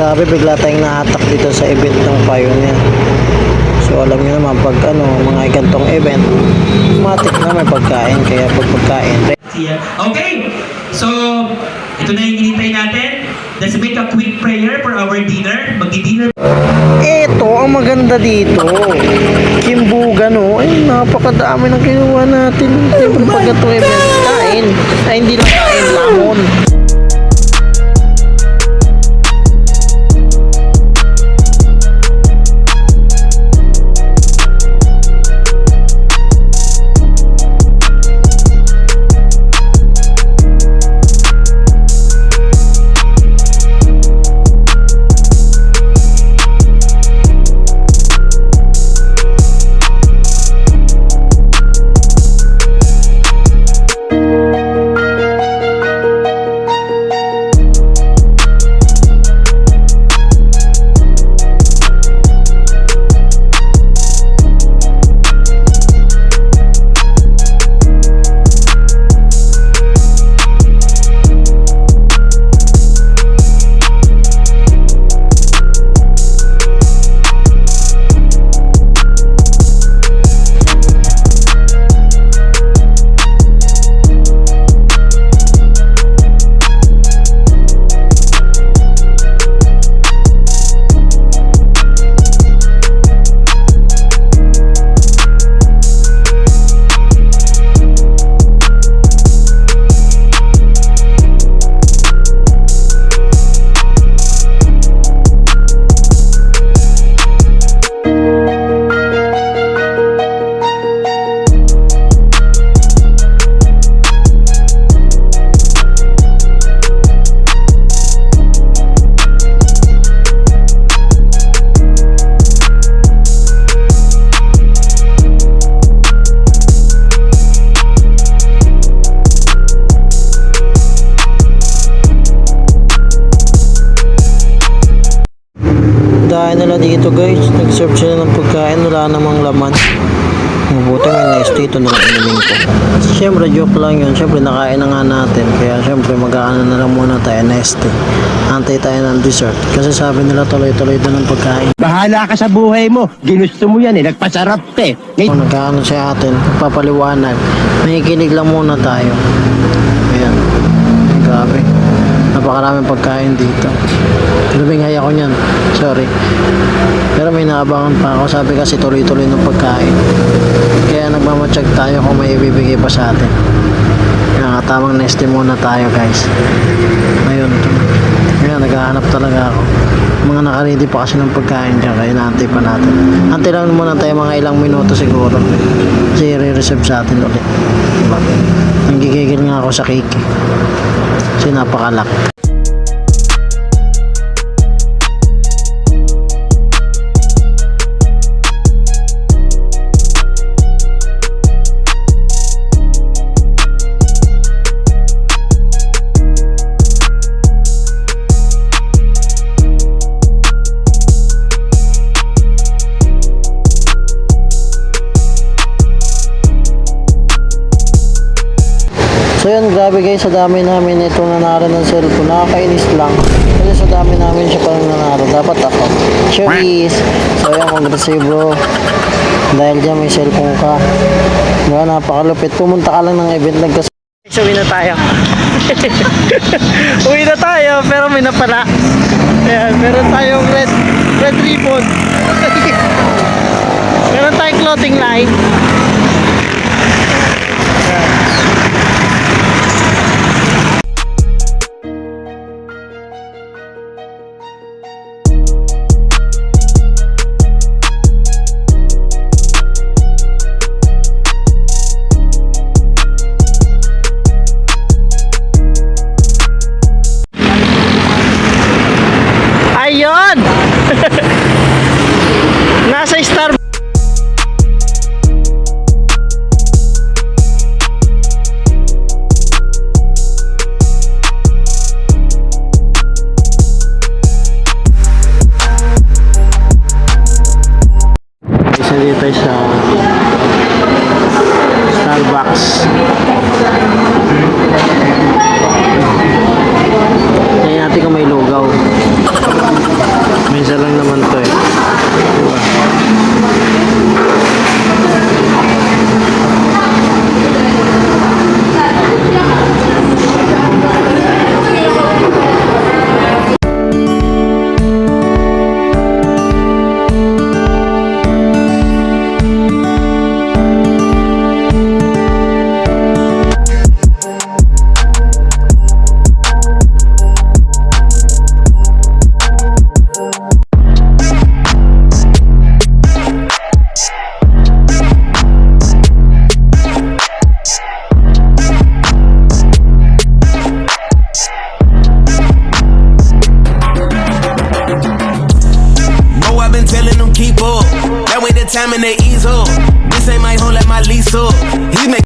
Grabe, bigla tayong nahatak dito sa event ng Pioneer. So alam niyo naman pag mga gantong event, matik na may pagkain, kaya pag pagkain. Okay, so ito na yung hinintay natin. Let's make a quick prayer for our dinner. Magdi-dinner. Ito ang maganda dito. Kimbugan, oh. Ay, napakadami ng kinuha natin. Siyempre pag itong event, kain. Ay, hindi lang kain, lamon. Dahil nila dito guys, nag-serve sila ng pagkain, wala namang laman. Mabuti may Nestea, ito na lang inumin ko. Siyempre joke lang yun, siyempre nakain na nga natin. Kaya siyempre mag-aano na lang muna tayo, Nestea. Antay tayo ng dessert. Kasi sabi nila tuloy-tuloy doon ng pagkain. Bahala ka sa buhay mo, ginusto mo yan nagpasarap eh. Kung nag-aano siya atin, papaliwanag, makikinig lang muna tayo. Ayan, grabe. Napakaraming pagkain dito. Lumingay ako niyan, sorry. Pero may naabangan pa ako, sabi kasi tuloy-tuloy ng pagkain. Kaya nagmamatsyag tayo kung may ibibigay pa sa atin. Kaya nga tamang Nestea muna tayo guys. Ayun, ito na. Kaya naghahanap talaga ako. Mga nakaready pa kasi ng pagkain dyan, kaya naantay pa natin. Antay lang muna tayo mga ilang minuto siguro. Kasi i-reserve sa atin ulit. Diba? Nanggigigil nga ako sa cake. Kasi napakalak. So yun, grabe guys, sa dami namin itong nanalo ng cellphone. Nakakainis lang. Kasi sa dami namin siya parang nanalo. Dapat ako. Cheers! So yun, congrats sa'yo bro. Dahil dyan may cellphone ka. Diba, napakalupit. Pumunta ka lang ng event lang kasi. So uwi na tayo. Uwi na tayo, pero may napala. Ayan, meron tayong red ribbon. Meron tayong clothing line. Ayun! Nasa Starbucks. Isa dito sa Starbucks. Tingnan natin kung may lugaw. time and they ease up. This ain't my home, let my lease up. He make